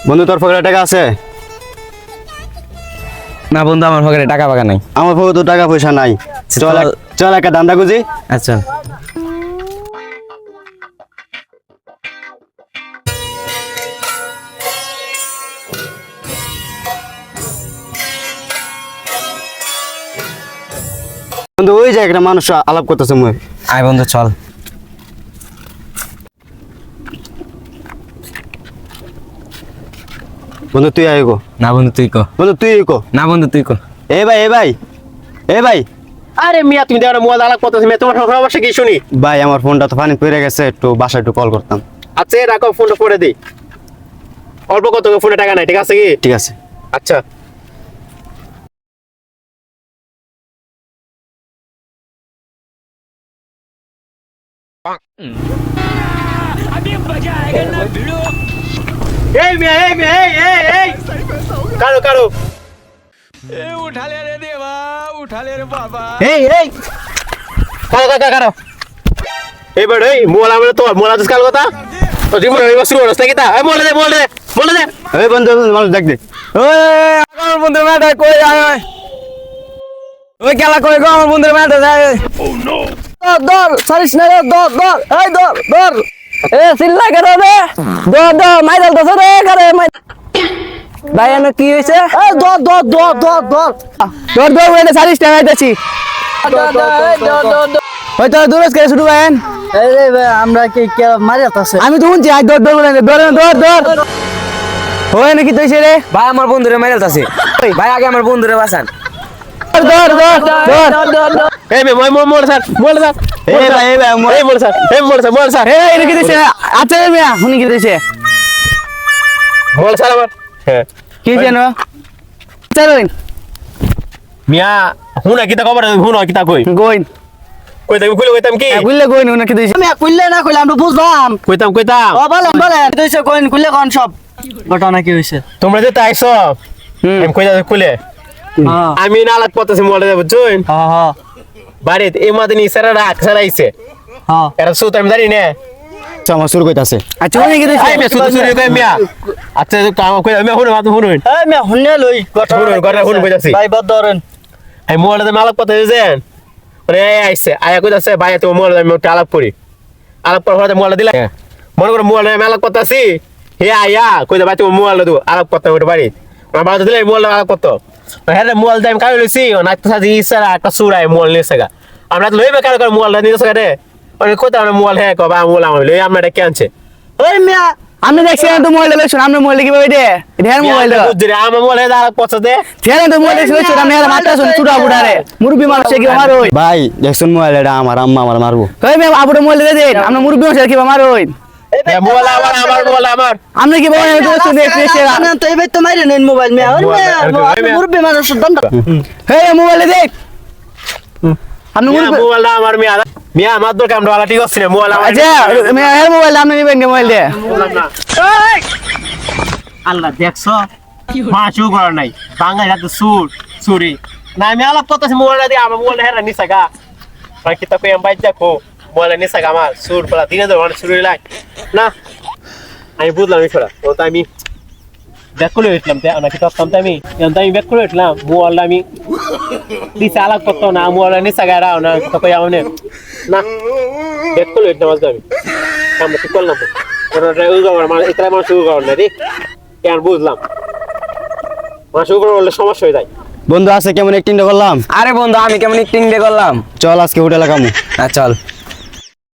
বন্ধু তোর পকেটে টাকা আছে? না বন্ধু, আমার পকেটে টাকা পাকা নাই। আমার পকেটে তো টাকা পয়সা নাই। চল চল একটা ধান্দা খুঁজি। আচ্ছা বন্ধু ওই যে একটা মানুষ আলাপ করতেছে মুই। আয় বন্ধু চল। বন্ধু তুই আয় গো। না বন্ধু তুই কো। বন্ধু তুই কো। না বন্ধু তুই কো। এ ভাই এ ভাই এ ভাই। আরে মিয়া তুমি দেখো মোবাইল আলাপ করতেছ মিয়া, তোমার সমস্যা কি শুনি? ভাই আমার ফোনটা তো পানি পড়ে গেছে, একটু বাসায় একটু কল করতাম। আচ্ছা রাখো, ফোনটা পড়ে দিই। অল্প কত ফোনে টাকা নাই, ঠিক আছে কি? ঠিক আছে। আচ্ছা এই মিয়া এই মিয়া এই কারো কারো এই এই কারো কারো কারো এই বড় এই মোলা মানে তো মোলা দিস কাল কথা তো জীবন এই বসু রস লাগি তা এই মোলা দে মোলা দে মোলা দে। এই বন্ধু মানুষ দেখ দে। ওই আমার বন্ধুর মেয়েটা কই আয়? ওই খেলা কই গো আমার বন্ধুর মেয়েটা যায়? ও নো, দর সারিস না রে, দর দর এই দর দর। এ চিল্লা কেন রে? দর দর মাইরাল দছ রে করে মাই। ভাই এনে কি হইছে? এই দর দর দর দর দর দর দর ওইনে সারিস না আইতাছি। দর দর দর দর ওই তো দূরস করে শুরু ভাইন। এই রে ভাই আমরা কি কে মারিয়াতাছে? আমি তো শুনছি আই দর দর বলে দর দর দর। ওই নাকি তুইছে রে? ভাই আমার বন্ধুরে মারিয়াতাছে। ভাই আগে আমার বন্ধুরে বাঁচান। দর দর দর দর। এই মে মোলা স্যার মোলা স্যার এই ভাই এই ভাই এই মোলা স্যার এই মোলা স্যার এই এটা কি দিছে? আচ্ছা রে মিয়া হুনি কি দিছে? মোলা স্যার আমার হ্যাঁ কি জানো? চলুন মিয়া হুনা কিতা খবর হুনা কিতা কই গোইন। কইতাম কইলে কইতাম কি কইলে গোইন হুনা কি দিছে? আমি কইলে না কইলে আমরা বুঝলাম। কইতাম কইতাম ও বলেন বলেন কি দিছে গোইন কইলে কোন সব ঘটনা কি হইছে? তোমরা যে তাইছো আমি কইতা কইলে হ্যাঁ আমি না আলাপ করতেছি মোলা দে বুঝছুন হ্যাঁ বাড়িতে এই মাদিনী স্যার রাখ স্যার আইছে হ্যাঁ। এরা সুত আমি জানি না আমার শুরু কইতাছে। আচ্ছা হুনি কি দিছে? আই মে সুত সুরি কই মিয়া আচ্ছা কাম কই আমি হুন মাত হুন এই মিয়া হুনে লই হুন কইতাছি ভাই বদ ধরেন। আমি মোলা দে আলাপ করতে যেন মানে আইছে আয়া কইতাছে ভাই তো মোলা আমি একটা আলাপ করি আলাপ করার পরে মোলা দিলা মনে করে মোলা আমি আলাপ করতেছি হে আয়া কইতা ভাই তো মোলা দো আলাপ করতে ওটা বাড়ি আমার বাড়িতে দিলে মোলা আলাপ করতে হ্যাঁ মোল দাম কাই লইছি না তো সাজি ইসারা একটা সুরাই মোল নিছেগা আমরা তো লইবে কার মোল নিছে রে মানে কইতা আমরা মোল হ্যাঁ কবা মোল আমি লই আমরা এটা কেনছে ওই মিয়া আমি দেখছি তো মোবাইল লইছ আমরা মোবাইল কি ভাই দে এর মোবাইল দে বুঝরে আমার মোল হে দাঁড়া পছতে ছেড়ে তো মোবাইল লইছ আমরা এর মাথা শুন চুড়া বুড়ারে মুরবি মানুষ কি মারো? ভাই দেখছুন মোবাইল এটা আমার আম্মা আমার মারবো। ওই মিয়া আবুরে মোবাইল দে দে আমরা মুরবি মানুষ কি মারো? মোল আমার মোল আমার আমরা কি বলে তো দেখতেছি না তো এবার তো মাইরে নেন মোবাইল মে আর মে মুরবে মানুষ দন্ড হে মোবাইল দে আপনি মুরবি মোল আমার মিয়া আমার দরকার আমরা আলা ঠিক আছে না মোল আমার আচ্ছা মিয়া এর মোবাইল আপনি নিবেন কি মোবাইল দে? আল্লাহ দেখছো মাছু কর নাই বাঙালি হাতে সুর সুরি না আমি আলাপ করতেছি মোবাইলটা দিয়ে আমার মোবাইল হেরা নিছাগা আর কিতা কই আমি বাইক দেখো মোবাইল নিছাগা আমার সুর পড়া দিনে তো অনেক সুরি লাগ না আমি বুঝলাম বিষয়টা তো তাই আমি ব্যাক করে উঠলাম তাই না কিতা করতাম আমি আমি ব্যাক করে উঠলাম মোবাইলটা আমি দিছে আলাপ করতো না মোবাইল নিছাগা রাও না তো কই আমনে না ব্যাক করে উঠলাম আজ আমি আমরা ঠিক করলাম ওরা আমার এটা আমার শুরু করার না রে কেন বুঝলাম আমার শুরু করলে সমস্যা হয়ে যায় বন্ধু আছে কেমন একটিংটা করলাম? আরে বন্ধু আমি কেমন একটিং দে করলাম? চল আজকে হোটেলে কামু। না চল।